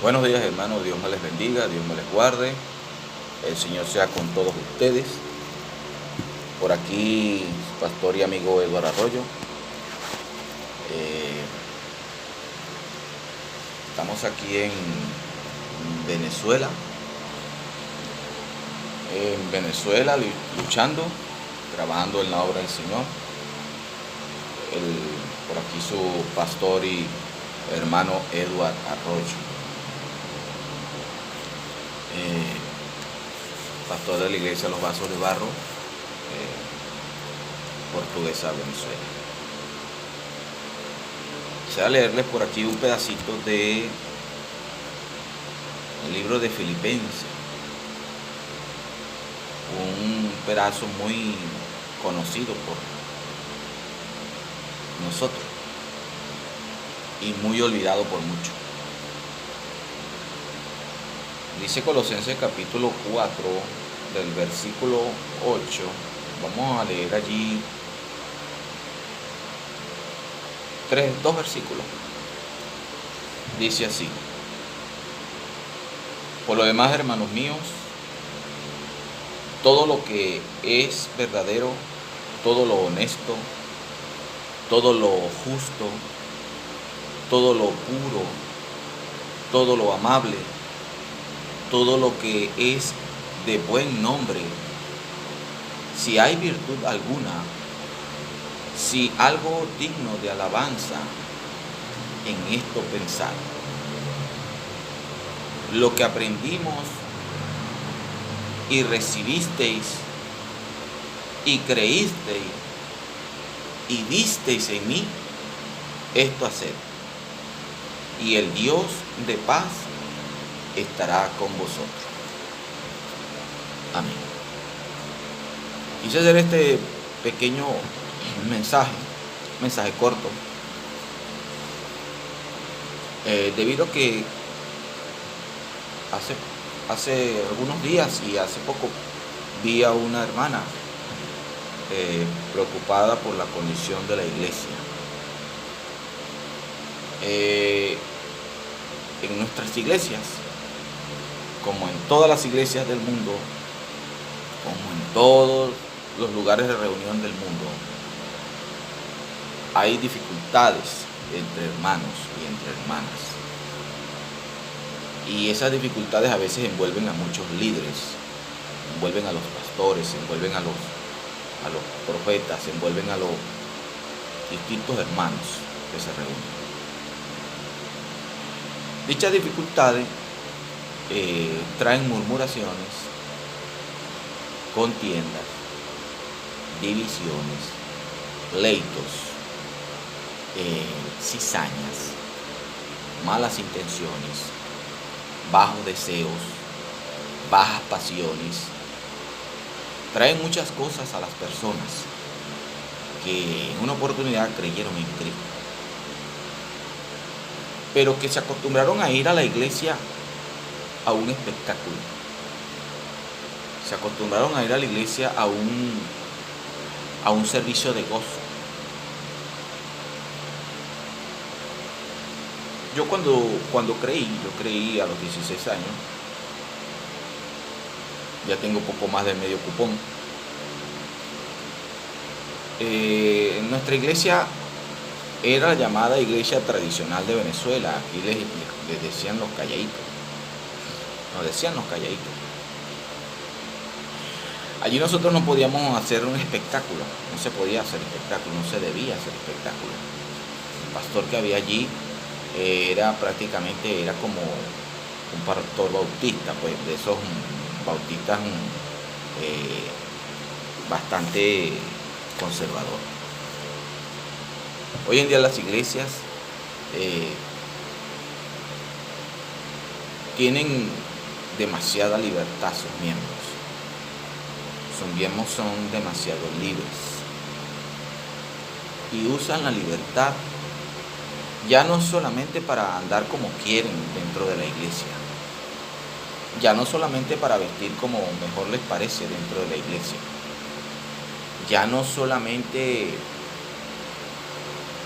Buenos días, hermanos. Dios me les bendiga, Dios me les guarde. El Señor sea con todos ustedes. Por aquí, su pastor y amigo Eduardo Arroyo. Estamos aquí en Venezuela. Luchando, trabajando en la obra del Señor. Por aquí su pastor y hermano Eduardo Arroyo. Pastor de la iglesia Los Vasos de Barro, Portuguesa, Venezuela. Quisiera leerles por aquí un pedacito de el libro de Filipenses, un pedazo muy conocido por nosotros y muy olvidado por muchos. Dice Colosenses capítulo 4 del versículo 8. Vamos a leer allí dos versículos. Dice así: por lo demás, hermanos míos, todo lo que es verdadero, todo lo honesto, todo lo justo, todo lo puro, todo lo amable, todo lo que es de buen nombre, si hay virtud alguna, si algo digno de alabanza, en esto pensad. Lo que aprendimos y recibisteis y creísteis y visteis en mí, esto haced, y el Dios de paz estará con vosotros. Amén. Quise hacer este pequeño mensaje corto, debido a que hace algunos días y hace poco vi a una hermana preocupada por la condición de la iglesia. En nuestras iglesias, como en todas las iglesias del mundo, como en todos los lugares de reunión del mundo, hay dificultades entre hermanos y entre hermanas. Y esas dificultades a veces envuelven a muchos líderes, envuelven a los pastores, envuelven a los profetas, envuelven a los distintos hermanos que se reúnen. Dichas dificultades traen murmuraciones, contiendas, divisiones, pleitos, cizañas, malas intenciones, bajos deseos, bajas pasiones. Traen muchas cosas a las personas que en una oportunidad creyeron en Cristo, pero que se acostumbraron a ir a la iglesia a un espectáculo. Se acostumbraron a ir a la iglesia a un servicio de gozo. Yo cuando creí a los 16 años, ya tengo poco más de medio cupón. En nuestra iglesia era la llamada iglesia tradicional de Venezuela. Aquí les decían los calladitos. Nos decían los calladitos. Allí nosotros no podíamos hacer un espectáculo. No se podía hacer espectáculo, no se debía hacer espectáculo. El pastor que había allí era como un pastor bautista, pues de esos bautistas bastante conservadores. Hoy en día las iglesias tienen demasiada libertad sus miembros. Sus miembros son demasiado libres y usan la libertad ya no solamente para andar como quieren dentro de la iglesia, ya no solamente para vestir como mejor les parece dentro de la iglesia, ya no solamente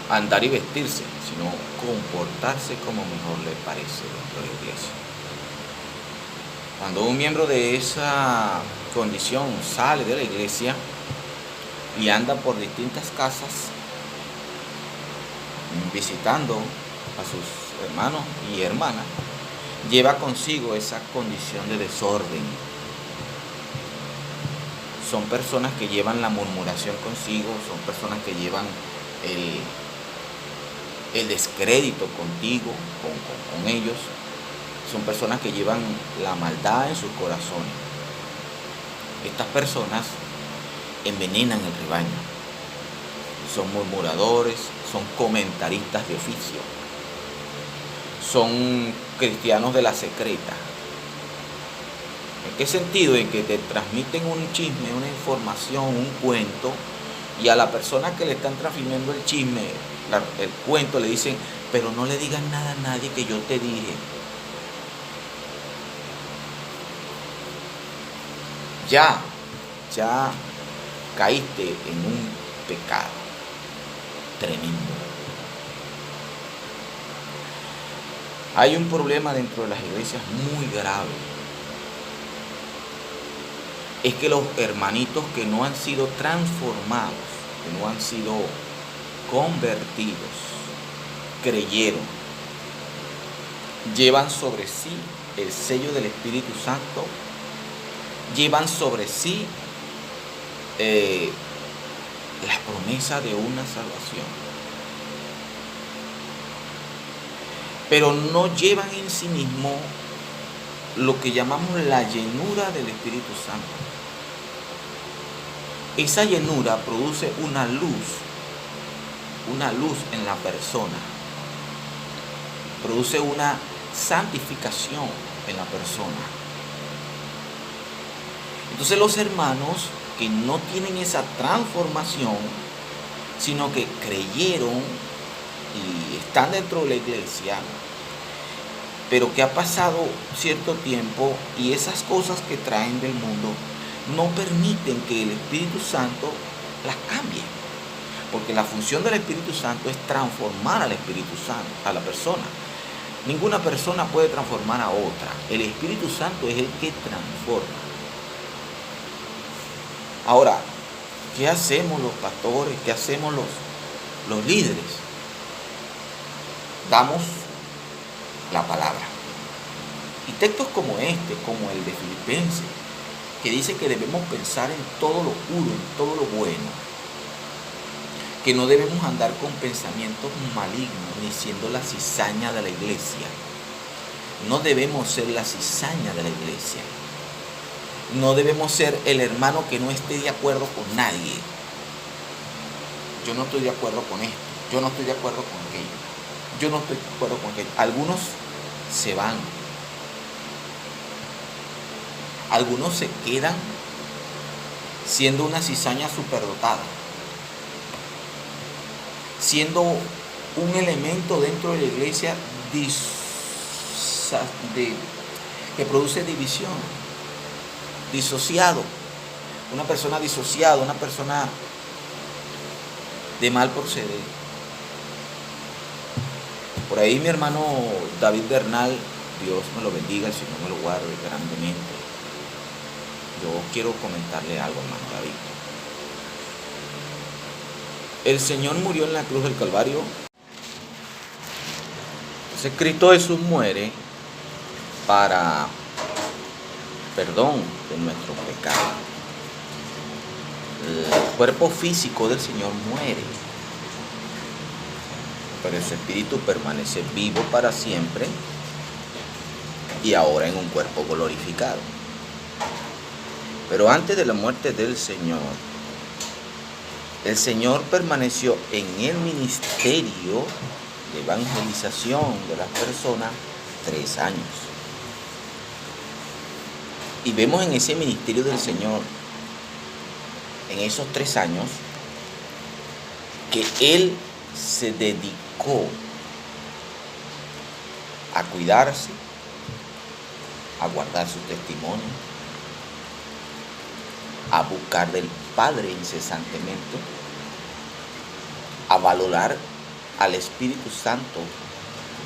andar y vestirse, sino comportarse como mejor le parece dentro de la iglesia. Cuando un miembro de esa condición sale de la iglesia y anda por distintas casas visitando a sus hermanos y hermanas, lleva consigo esa condición de desorden. Son personas que llevan la murmuración consigo, son personas que llevan el descrédito contigo, con ellos. Son personas que llevan la maldad en sus corazones. Estas personas envenenan el rebaño. Son murmuradores, son comentaristas de oficio. Son cristianos de la secreta. ¿En qué sentido? En que te transmiten un chisme, una información, un cuento, y a la persona que le están transmitiendo el chisme, el cuento, le dicen, pero no le digas nada a nadie que yo te dije. Ya caíste en un pecado tremendo. Hay un problema dentro de las iglesias muy grave. Es que los hermanitos que no han sido transformados, que no han sido convertidos, creyeron, llevan sobre sí el sello del Espíritu Santo, llevan sobre sí la promesa de una salvación, pero no llevan en sí mismo lo que llamamos la llenura del Espíritu Santo. Esa llenura produce una luz en la persona, produce una santificación en la persona. Entonces los hermanos que no tienen esa transformación, sino que creyeron y están dentro de la iglesia, pero que ha pasado cierto tiempo y esas cosas que traen del mundo no permiten que el Espíritu Santo las cambie. Porque la función del Espíritu Santo es transformar al Espíritu Santo, a la persona. Ninguna persona puede transformar a otra. El Espíritu Santo es el que transforma. Ahora, ¿qué hacemos los pastores? ¿Qué hacemos los líderes? Damos la palabra. Y textos como este, como el de Filipenses, que dice que debemos pensar en todo lo puro, en todo lo bueno, que no debemos andar con pensamientos malignos, ni siendo la cizaña de la iglesia. No debemos ser la cizaña de la iglesia. No debemos ser el hermano que no esté de acuerdo con nadie. Yo no estoy de acuerdo con esto, yo no estoy de acuerdo con aquello, yo no estoy de acuerdo con aquello. Algunos se van. Algunos se quedan siendo una cizaña superdotada, siendo un elemento dentro de la iglesia que produce división, disociado, una persona disociada, una persona de mal proceder. Por ahí mi hermano David Bernal, Dios me lo bendiga, el Señor me lo guarde grandemente. Yo quiero comentarle algo, hermano David. El Señor murió en la cruz del Calvario. Entonces Cristo Jesús muere para perdón de nuestros pecados. El cuerpo físico del Señor muere, pero su espíritu permanece vivo para siempre y ahora en un cuerpo glorificado. Pero antes de la muerte del Señor, el Señor permaneció en el ministerio de evangelización de las personas 3 años. Y vemos en ese ministerio del Señor, en esos 3 años, que Él se dedicó a cuidarse, a guardar su testimonio, a buscar del Padre incesantemente, a valorar al Espíritu Santo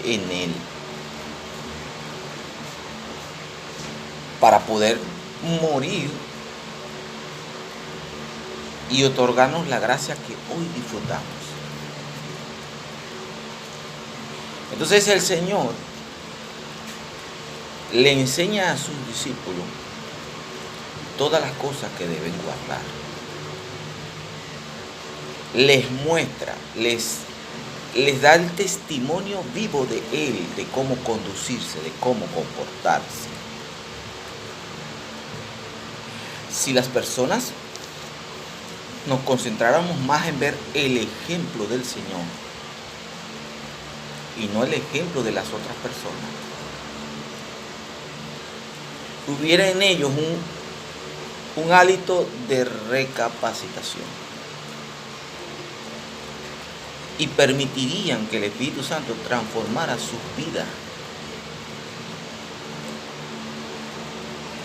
en él, para poder morir y otorgarnos la gracia que hoy disfrutamos. Entonces el Señor le enseña a sus discípulos todas las cosas que deben guardar. Les muestra, les da el testimonio vivo de Él, de cómo conducirse, de cómo comportarse. Si las personas nos concentráramos más en ver el ejemplo del Señor y no el ejemplo de las otras personas, hubiera en ellos un hálito de recapacitación y permitirían que el Espíritu Santo transformara sus vidas.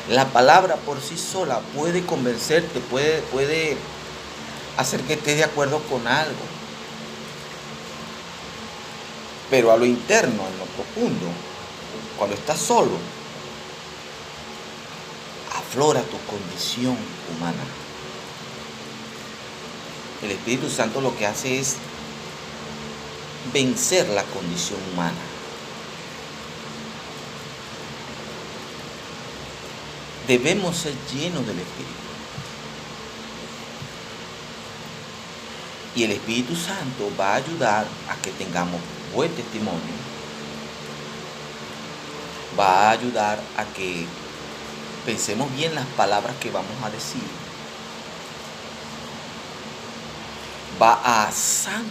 La palabra por sí sola puede convencerte, puede hacer que estés de acuerdo con algo, pero a lo interno, en lo profundo, cuando estás solo, aflora tu condición humana. El Espíritu Santo lo que hace es vencer la condición humana. Debemos ser llenos del Espíritu. Y el Espíritu Santo va a ayudar a que tengamos buen testimonio. Va a ayudar a que pensemos bien las palabras que vamos a decir. Va a santificarnos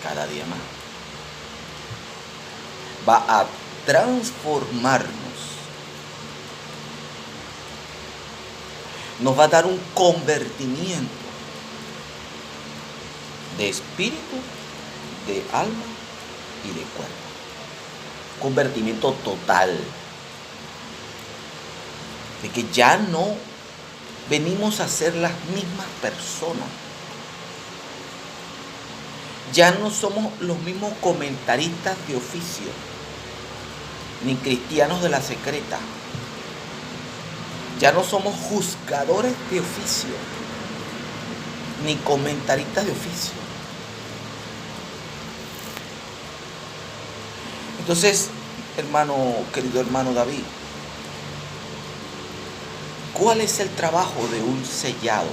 cada día más. Va a transformarnos. Nos va a dar un convertimiento de espíritu, de alma y de cuerpo. Convertimiento total. De que ya no venimos a ser las mismas personas. Ya no somos los mismos comentaristas de oficio, ni cristianos de la secreta. Ya no somos juzgadores de oficio, ni comentaristas de oficio. Entonces, querido hermano David, ¿cuál es el trabajo de un sellado?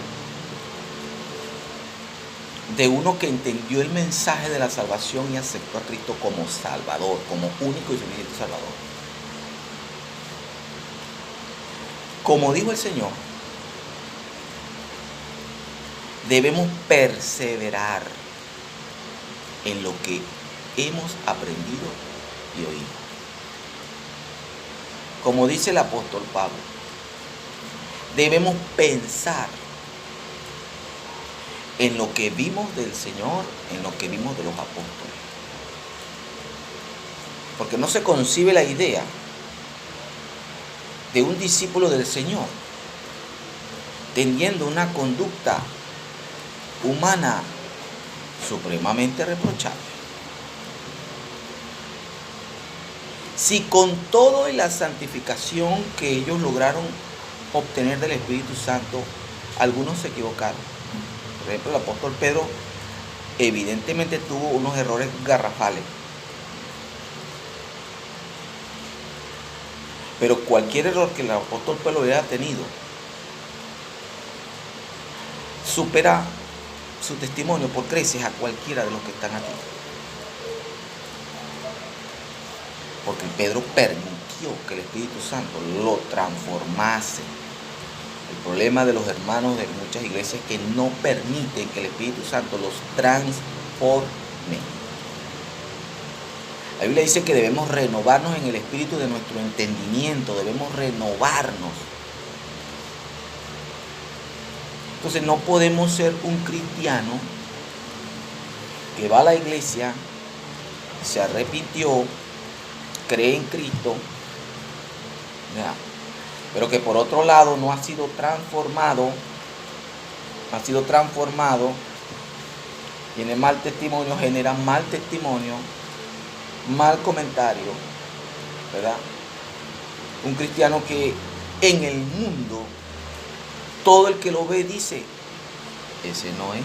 De uno que entendió el mensaje de la salvación y aceptó a Cristo como Salvador, como único y suficiente Salvador. Como dijo el Señor, debemos perseverar en lo que hemos aprendido y oído. Como dice el apóstol Pablo, debemos pensar en lo que vimos del Señor, en lo que vimos de los apóstoles. Porque no se concibe la idea de un discípulo del Señor teniendo una conducta humana supremamente reprochable. Si con todo y la santificación que ellos lograron obtener del Espíritu Santo, algunos se equivocaron. Por ejemplo, el apóstol Pedro evidentemente tuvo unos errores garrafales. Pero cualquier error que el apóstol Pedro hubiera tenido supera su testimonio por creces a cualquiera de los que están aquí. Porque Pedro permitió que el Espíritu Santo lo transformase. El problema de los hermanos de muchas iglesias es que no permiten que el Espíritu Santo los transforme. La Biblia dice que debemos renovarnos en el espíritu de nuestro entendimiento, debemos renovarnos. Entonces no podemos ser un cristiano que va a la iglesia, se arrepintió, cree en Cristo, ¿ya?, pero que por otro lado no ha sido transformado ha sido transformado, tiene mal testimonio, genera mal testimonio, mal comentario, ¿verdad? Un cristiano que en el mundo todo el que lo ve dice, ese no es.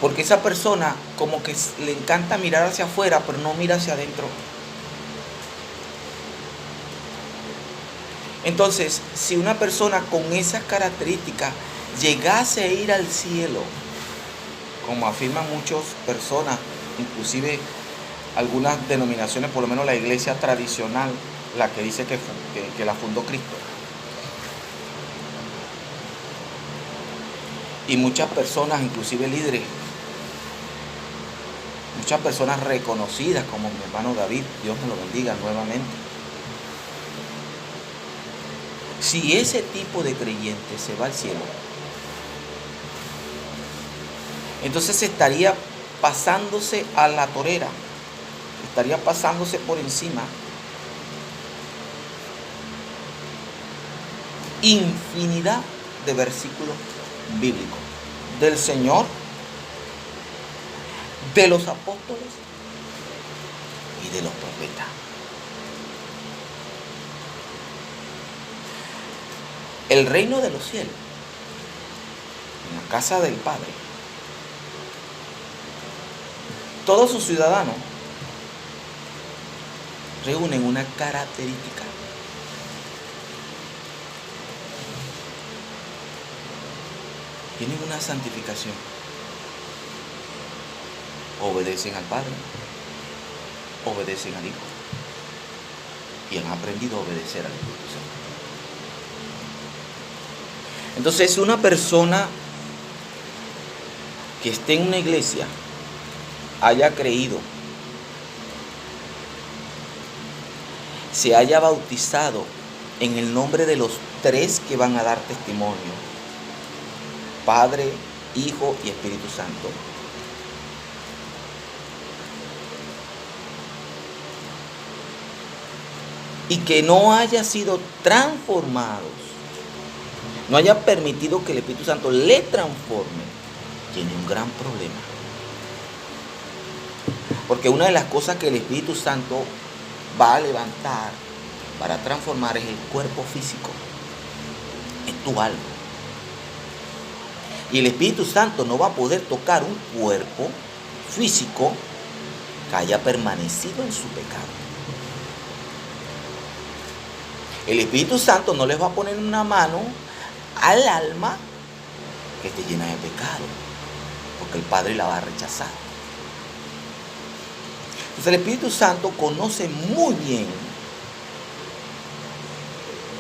Porque esa persona como que le encanta mirar hacia afuera, pero no mira hacia adentro. Entonces, si una persona con esas características llegase a ir al cielo, como afirman muchas personas, inclusive algunas denominaciones, por lo menos la iglesia tradicional, la que dice que la fundó Cristo, y muchas personas, inclusive líderes, muchas personas reconocidas como mi hermano David, Dios me lo bendiga nuevamente. Si ese tipo de creyente se va al cielo, entonces estaría pasándose a la torera, estaría pasándose por encima infinidad de versículos bíblicos del Señor, de los apóstoles y de los profetas. El reino de los cielos, en la casa del Padre, todos sus ciudadanos reúnen una característica. Tienen una santificación. Obedecen al Padre, obedecen al Hijo y han aprendido a obedecer al Espíritu Santo. Entonces, una persona que esté en una iglesia, haya creído, se haya bautizado en el nombre de los tres que van a dar testimonio, Padre, Hijo y Espíritu Santo, y que no haya sido transformados, no haya permitido que el Espíritu Santo le transforme, tiene un gran problema. Porque una de las cosas que el Espíritu Santo va a levantar para transformar es el cuerpo físico, es tu alma. Y el Espíritu Santo no va a poder tocar un cuerpo físico que haya permanecido en su pecado. El Espíritu Santo no les va a poner una mano al alma que esté llena de pecado, porque el Padre la va a rechazar. Entonces el Espíritu Santo conoce muy bien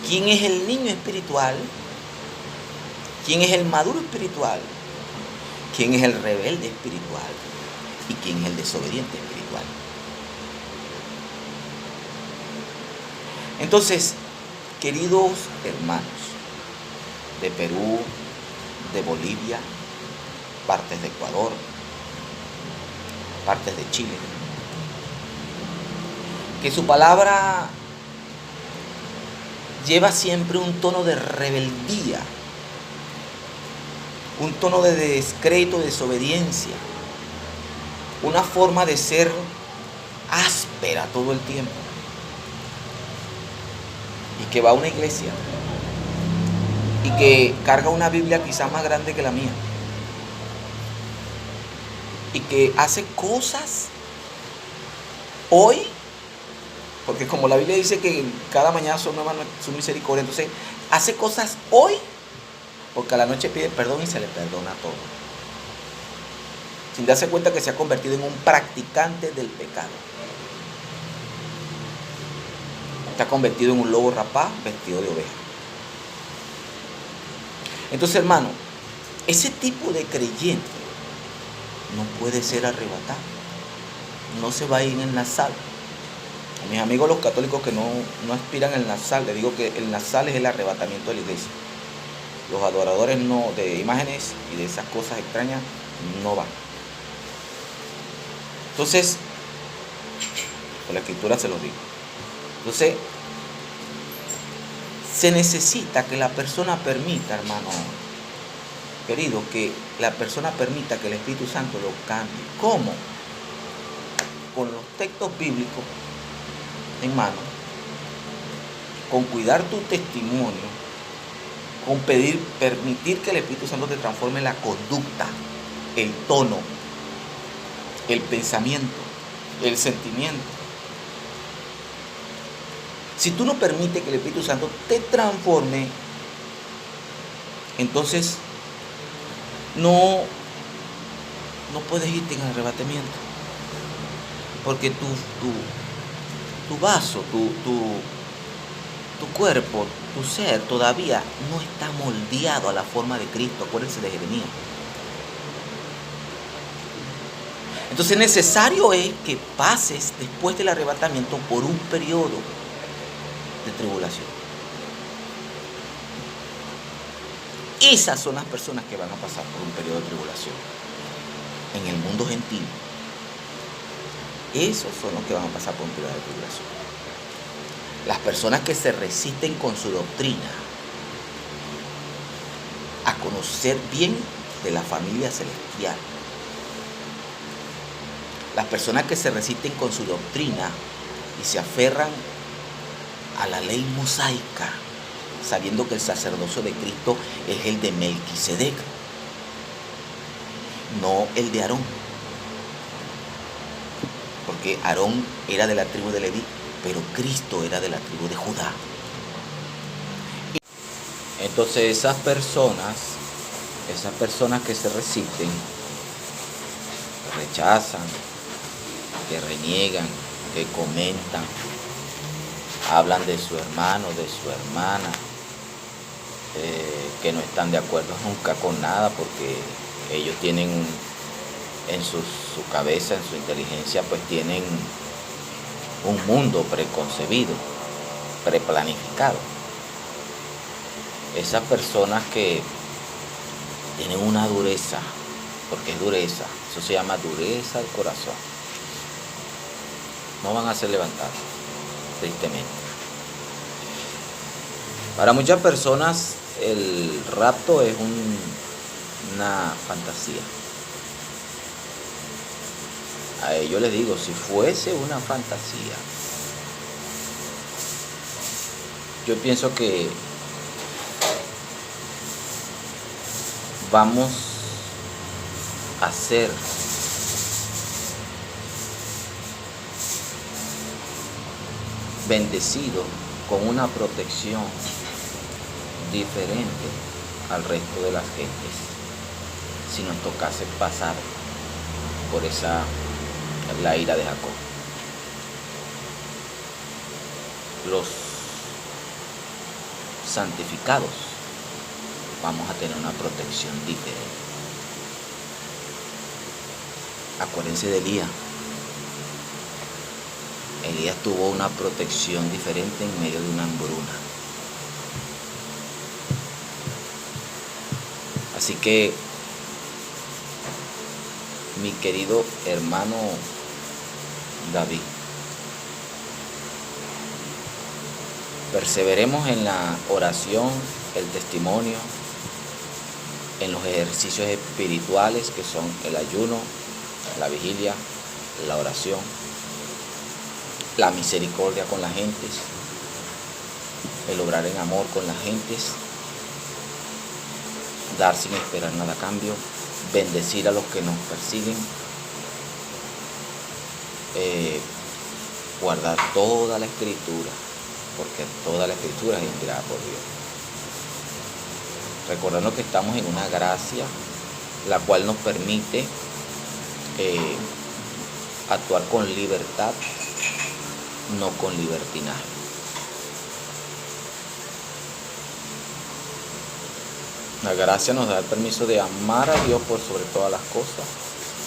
quién es el niño espiritual, quién es el maduro espiritual, quién es el rebelde espiritual y quién es el desobediente espiritual. Entonces, queridos hermanos de Perú, de Bolivia, partes de Ecuador, partes de Chile, que su palabra lleva siempre un tono de rebeldía, un tono de descrédito, de desobediencia, una forma de ser áspera todo el tiempo, y que va a una iglesia y que carga una Biblia quizás más grande que la mía y que hace cosas hoy, porque como la Biblia dice que cada mañana son nuevas su misericordia, entonces hace cosas hoy porque a la noche pide perdón y se le perdona todo, sin darse cuenta que se ha convertido en un practicante del pecado. Se ha convertido en un lobo rapaz vestido de oveja. Entonces, hermano, ese tipo de creyente no puede ser arrebatado, no se va a ir en la sal. A mis amigos los católicos que no aspiran al nazal, les digo que el nazal es el arrebatamiento de la iglesia. Los adoradores no, de imágenes y de esas cosas extrañas no van. Entonces, por la escritura se los digo. Entonces, Se necesita que la persona permita, hermano querido, que la persona permita que el Espíritu Santo lo cambie. ¿Cómo? Con los textos bíblicos en mano, con cuidar tu testimonio, con permitir que el Espíritu Santo te transforme la conducta, el tono, el pensamiento, el sentimiento. Si tú no permites que el Espíritu Santo te transforme, entonces no puedes irte en arrebatamiento. Porque tu vaso, tu cuerpo, tu ser todavía no está moldeado a la forma de Cristo. Acuérdense de Jeremías. Entonces necesario es que pases después del arrebatamiento por un periodo de tribulación. Esas son las personas que van a pasar por un periodo de tribulación en el mundo gentil. Esos son los que van a pasar por un periodo de tribulación. Las personas que se resisten con su doctrina a conocer bien de la familia celestial. Las personas que se resisten con su doctrina y se aferran a la ley mosaica, sabiendo que el sacerdocio de Cristo es el de Melquisedec, no el de Aarón. Porque Aarón era de la tribu de Leví, pero Cristo era de la tribu de Judá. Entonces esas personas que se resisten, rechazan, que reniegan, que comentan, hablan de su hermano, de su hermana, que no están de acuerdo nunca con nada, porque ellos tienen en su cabeza, en su inteligencia, pues tienen un mundo preconcebido, preplanificado. Esas personas que tienen una dureza, porque es dureza, eso se llama dureza del corazón, no van a ser levantados, tristemente. Para muchas personas el rapto es una fantasía. A ellos les digo, si fuese una fantasía, yo pienso que vamos a ser bendecidos con una protección diferente al resto de las gentes si nos tocase pasar por la ira de Jacob. Los santificados vamos a tener una protección diferente. Acuérdense de Elías. Elías tuvo una protección diferente en medio de una hambruna. Así que, mi querido hermano David, perseveremos en la oración, el testimonio, en los ejercicios espirituales que son el ayuno, la vigilia, la oración, la misericordia con las gentes, el obrar en amor con las gentes, dar sin esperar nada a cambio, bendecir a los que nos persiguen, guardar toda la escritura, porque toda la escritura es inspirada por Dios. Recordando que estamos en una gracia la cual nos permite actuar con libertad, no con libertinaje. La gracia nos da el permiso de amar a Dios por sobre todas las cosas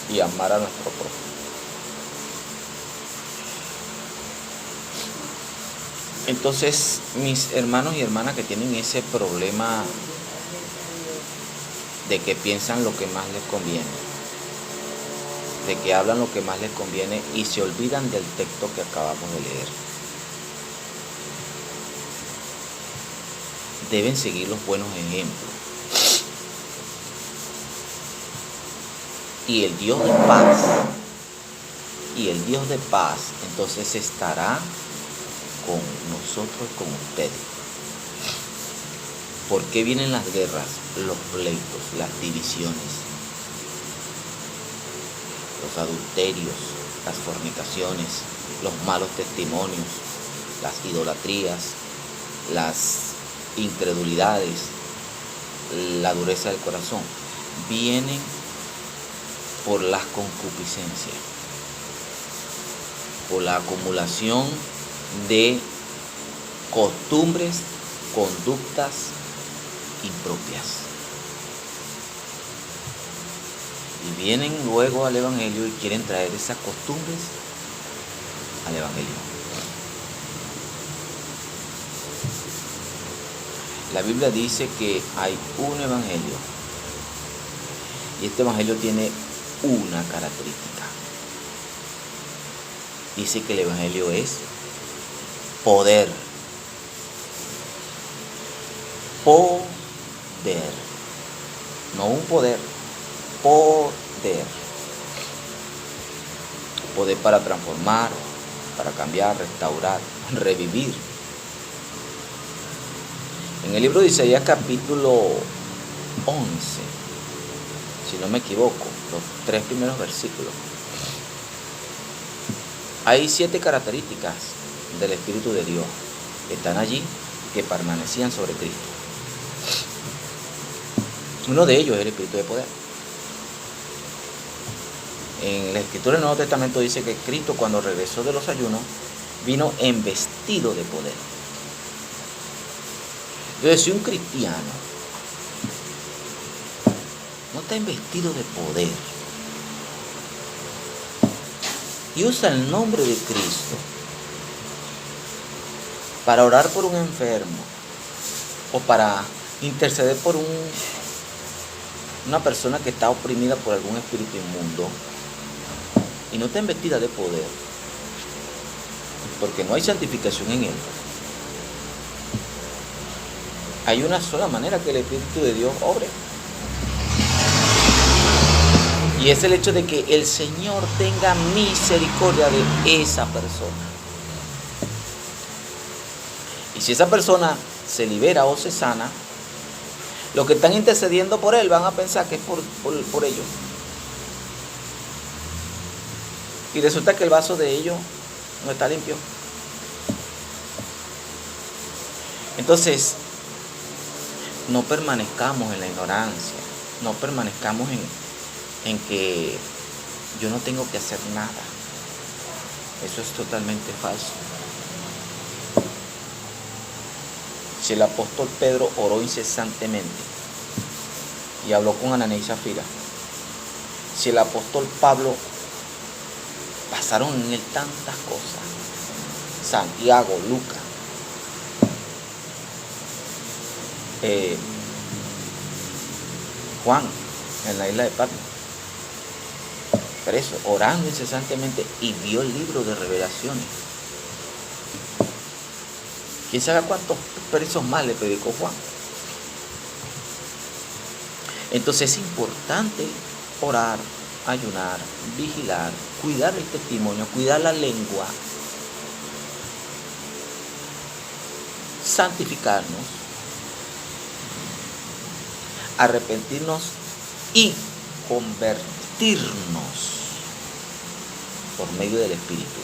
y amar a nuestro prójimo. Entonces, mis hermanos y hermanas que tienen ese problema de que piensan lo que más les conviene, de que hablan lo que más les conviene y se olvidan del texto que acabamos de leer. deben seguir los buenos ejemplos. Y el Dios de paz, entonces estará con nosotros, con ustedes. ¿Por qué vienen las guerras, los pleitos, las divisiones, los adulterios, las fornicaciones, los malos testimonios, las idolatrías, las incredulidades, la dureza del corazón? Vienen por las concupiscencias, por la acumulación de costumbres, conductas impropias. Y vienen luego al Evangelio y quieren traer esas costumbres al Evangelio. La Biblia dice que hay un Evangelio, y este Evangelio tiene una característica. Dice que el Evangelio es poder. Poder. No un poder. Poder. Poder para transformar, para cambiar, restaurar, revivir. En el libro de Isaías capítulo 11, si no me equivoco, los 3 primeros versículos, hay 7 características del Espíritu de Dios que están allí, que permanecían sobre Cristo. Uno de ellos es el Espíritu de poder. En la Escritura del Nuevo Testamento dice que Cristo, cuando regresó de los ayunos, vino investido de poder. Entonces, si un cristiano no está investido de poder y usa el nombre de Cristo para orar por un enfermo o para interceder por una persona que está oprimida por algún espíritu inmundo, y no está investida de poder, porque no hay santificación en él, hay una sola manera que el Espíritu de Dios obre, y es el hecho de que el Señor tenga misericordia de esa persona. Y si esa persona se libera o se sana, los que están intercediendo por él van a pensar que es por ellos. Y resulta que el vaso de ellos no está limpio. Entonces, no permanezcamos en la ignorancia, no permanezcamos en que yo no tengo que hacer nada. Eso es totalmente falso. Si el apóstol Pedro oró incesantemente y habló con Ananías y Zafira, si el apóstol Pablo, pasaron en él tantas cosas, Santiago, Lucas, Juan en la isla de Patmos, preso, orando incesantemente, y vio el libro de Revelaciones. ¿Quién sabe cuántos presos más le predicó Juan? Entonces es importante orar, ayunar, vigilar, cuidar el testimonio, cuidar la lengua, santificarnos, arrepentirnos y convertirnos por medio del Espíritu.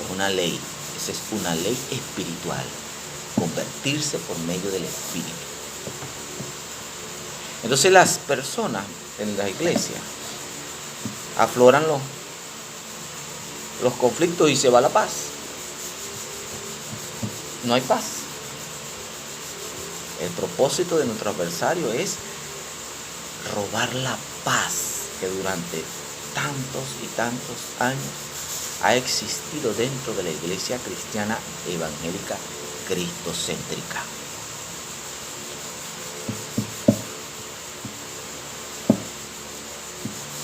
Es una ley. Esa es una ley espiritual, convertirse por medio del Espíritu. Entonces las personas en la iglesia afloran los conflictos y se va la paz. No hay paz. El propósito de nuestro adversario es robar la paz que durante tantos y tantos años ha existido dentro de la iglesia cristiana evangélica cristocéntrica.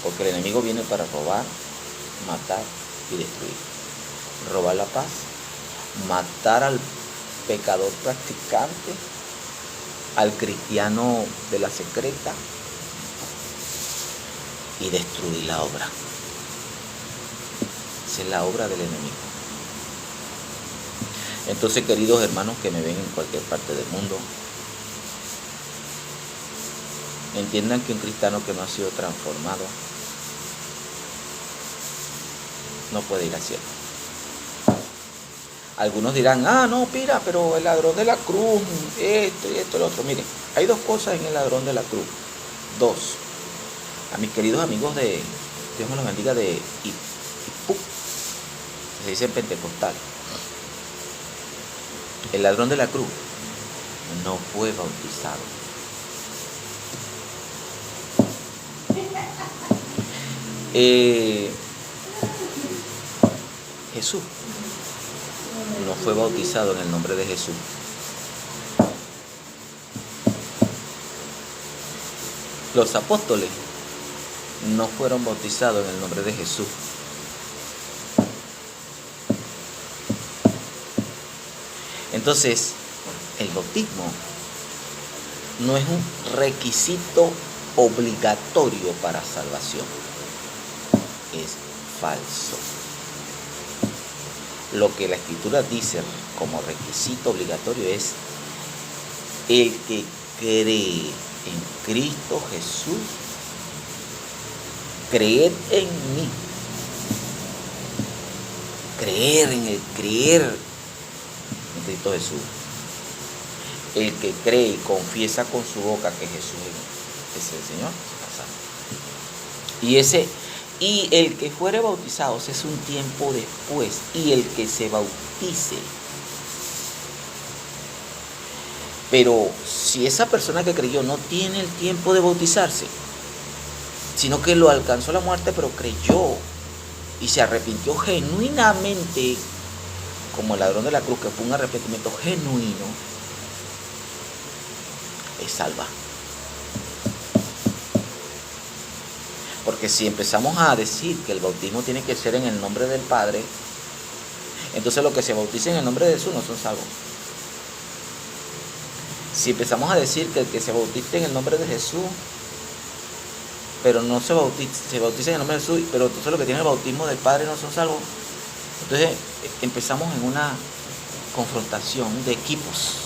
Porque el enemigo viene para robar, matar y destruir. Robar la paz, matar al pecador practicante, al cristiano de la secreta y destruir la obra. Esa es la obra del enemigo. Entonces, queridos hermanos que me ven en cualquier parte del mundo, entiendan que un cristiano que no ha sido transformado no puede ir al cielo. Algunos dirán, no, mira, pero el ladrón de la cruz, esto y esto y lo otro. Miren, hay dos cosas en el ladrón de la cruz. Dos. A mis queridos amigos de, Dios me los bendiga, de IPUC, se dice pentecostal. El ladrón de la cruz no fue bautizado. Jesús no fue bautizado en el nombre de Jesús. Los apóstoles no fueron bautizados en el nombre de Jesús. Entonces, el bautismo no es un requisito obligatorio para salvación. Es falso. Lo que la Escritura dice como requisito obligatorio es el que cree en Cristo Jesús, creer en mí, creer en Cristo Jesús. El que cree y confiesa con su boca que Jesús es el Señor, se salva. Y el que fuere bautizado es un tiempo después, y el que se bautice. Pero si esa persona que creyó no tiene el tiempo de bautizarse, sino que lo alcanzó la muerte, pero creyó y se arrepintió genuinamente, como el ladrón de la cruz, que fue un arrepentimiento genuino, es salva. Porque si empezamos a decir que el bautismo tiene que ser en el nombre del Padre, entonces los que se bauticen en el nombre de Jesús no son salvos. Si empezamos a decir que el que se bautice en el nombre de Jesús, pero no se bautiza en el nombre de Jesús, pero entonces los que tienen el bautismo del Padre no son salvos, entonces empezamos en una confrontación de equipos.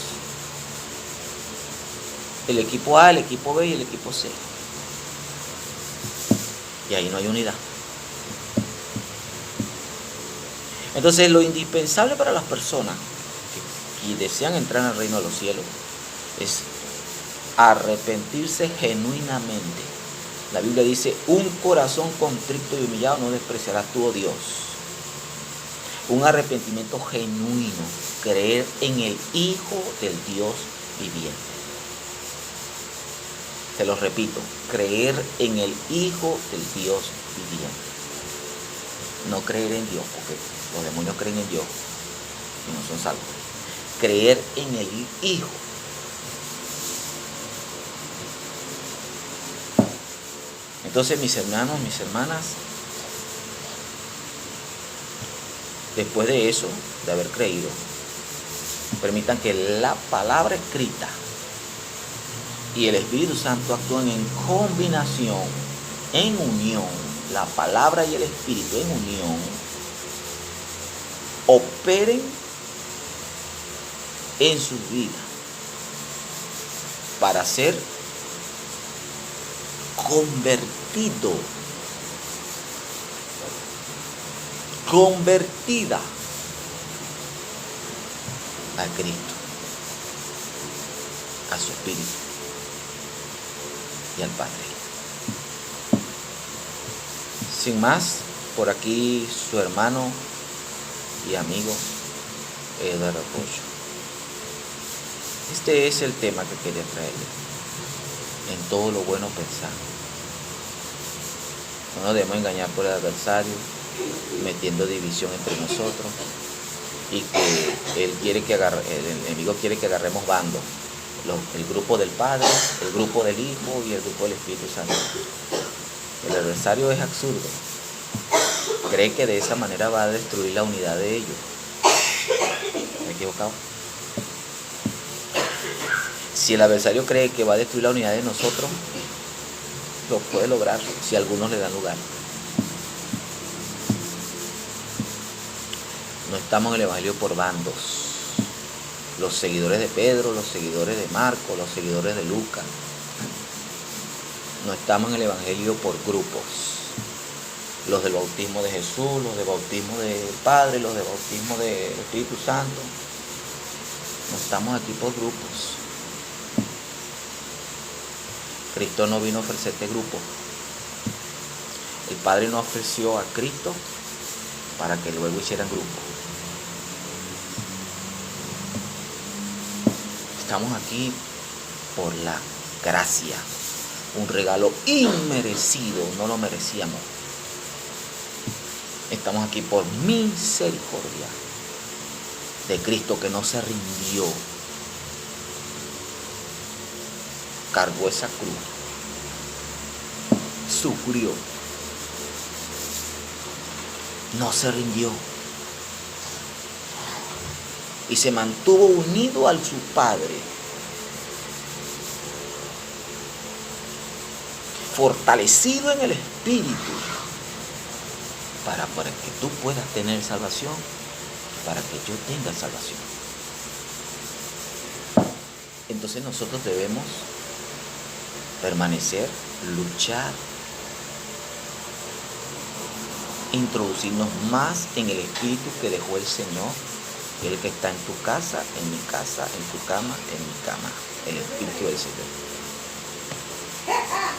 El equipo A, el equipo B y el equipo C. Y ahí no hay unidad. Entonces, lo indispensable para las personas que desean entrar en el reino de los cielos es arrepentirse genuinamente. La Biblia dice, un corazón contrito y humillado no despreciarás tú, oh Dios. Un arrepentimiento genuino, creer en el Hijo del Dios viviente. Se los repito, creer en el Hijo del Dios viviente. No creer en Dios, porque los demonios creen en Dios y no son salvos. Creer en el Hijo. Entonces, mis hermanos, mis hermanas, después de eso, de haber creído, permitan que la palabra escrita y el Espíritu Santo actúen en combinación, en unión. La palabra y el Espíritu en unión operen en sus vidas para ser convertida a Cristo, a su Espíritu y al Padre. Sin más, por aquí su hermano y amigo Eduardo Pocho. Este es el tema que quería traerle. En todo lo bueno pensar. No nos debemos engañar por el adversario, metiendo división entre nosotros, y que el enemigo quiere que agarremos bandos. El grupo del Padre, el grupo del Hijo y el grupo del Espíritu Santo. El adversario es absurdo. Cree que de esa manera va a destruir la unidad de ellos. ¿Me he equivocado? Si el adversario cree que va a destruir la unidad de nosotros, lo puede lograr si algunos le dan lugar. No estamos en el Evangelio por bandos. Los seguidores de Pedro, los seguidores de Marco, los seguidores de Lucas. No estamos en el Evangelio por grupos. Los del bautismo de Jesús, los del bautismo del Padre, los del bautismo del Espíritu Santo. No estamos aquí por grupos. Cristo no vino a ofrecerte grupo. El Padre no ofreció a Cristo para que luego hicieran grupo. Estamos aquí por la gracia. Un regalo inmerecido, no lo merecíamos. Estamos aquí por misericordia de Cristo que no se rindió. Cargó esa cruz. Sufrió. No se rindió. Y se mantuvo unido a su Padre. Fortalecido en el Espíritu. Para que tú puedas tener salvación. Para que yo tenga salvación. Entonces nosotros debemos permanecer, luchar, introducirnos más en el Espíritu que dejó el Señor, el que está en tu casa, en mi casa, en tu cama, en mi cama, el Espíritu del Señor.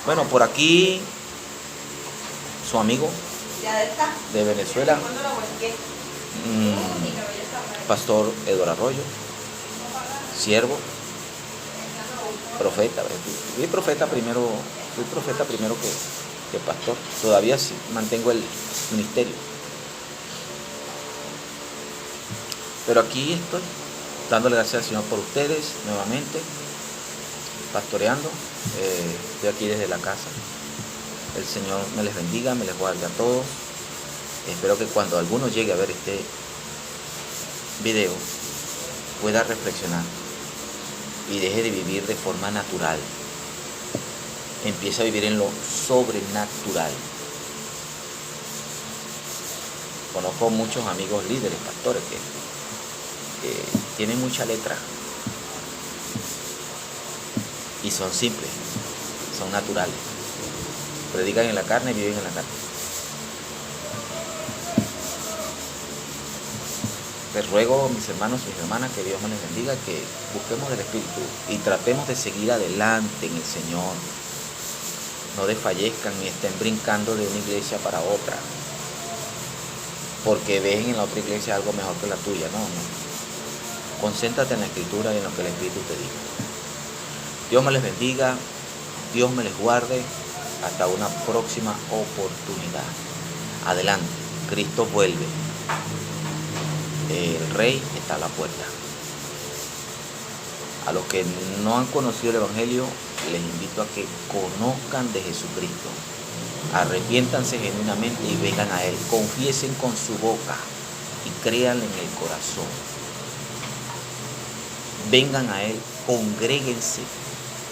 Bueno, por aquí su amigo de Venezuela, Pastor Eduardo Arroyo, siervo, profeta. Fui profeta primero que pastor. Todavía sí mantengo el ministerio. Pero aquí estoy, dándole gracias al Señor por ustedes nuevamente, pastoreando. Estoy aquí desde la casa. El Señor me les bendiga, me les guarde a todos. Espero que cuando alguno llegue a ver este video pueda reflexionar y deje de vivir de forma natural. Empieza a vivir en lo sobrenatural. Conozco muchos amigos líderes, pastores, que tienen mucha letra y son simples, son naturales. Predican en la carne y viven en la carne. Les ruego, mis hermanos y mis hermanas, que Dios me les bendiga, que busquemos el Espíritu y tratemos de seguir adelante en el Señor. No desfallezcan ni estén brincando de una iglesia para otra, porque ven en la otra iglesia algo mejor que la tuya. No. Concéntrate en la Escritura y en lo que el Espíritu te diga. Dios me les bendiga, Dios me les guarde. Hasta una próxima oportunidad. Adelante, Cristo vuelve. El Rey está a la puerta. A los que no han conocido el Evangelio, les invito a que conozcan de Jesucristo. Arrepiéntanse genuinamente y vengan a Él. Confiesen con su boca y créanle en el corazón. Vengan a Él, congréguense,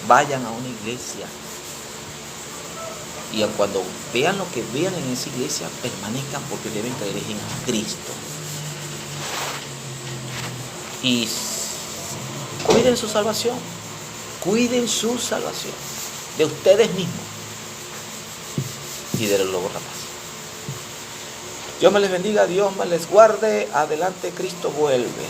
vayan a una iglesia. Y cuando vean lo que vean en esa iglesia, permanezcan, porque deben creer en Cristo. Y cuiden su salvación. Cuiden su salvación de ustedes mismos y del lobo rapaz. Dios me les bendiga, Dios me les guarde. Adelante, Cristo vuelve.